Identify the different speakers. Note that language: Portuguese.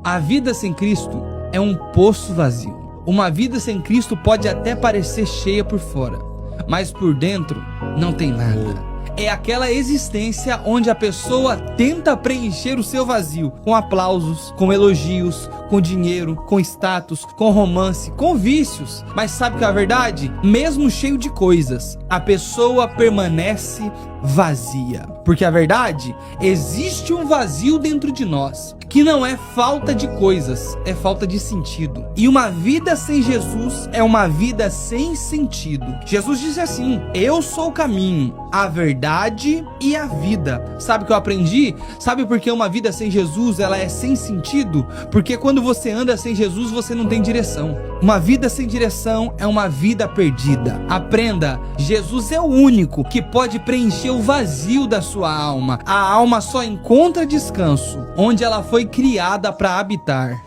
Speaker 1: A vida sem Cristo é um poço vazio. Uma vida sem Cristo pode até parecer cheia por fora, mas por dentro não tem nada. É aquela existência onde a pessoa tenta preencher o seu vazio com aplausos, com elogios, com dinheiro, com status, com romance, com vícios. Mas sabe que é a verdade? Mesmo cheio de coisas, a pessoa permanece vazia. Porque a verdade, existe um vazio dentro de nós, que não é falta de coisas, é falta de sentido. E uma vida sem Jesus é uma vida sem sentido. Jesus disse assim: eu sou o caminho, a verdade e a vida. Sabe o que eu aprendi? Sabe por que uma vida sem Jesus ela é sem sentido? Porque quando você anda sem Jesus, você não tem direção. Uma vida sem direção é uma vida perdida. Aprenda, Jesus é o único que pode preencher o vazio da sua alma. A alma só encontra descanso onde ela foi criada para habitar.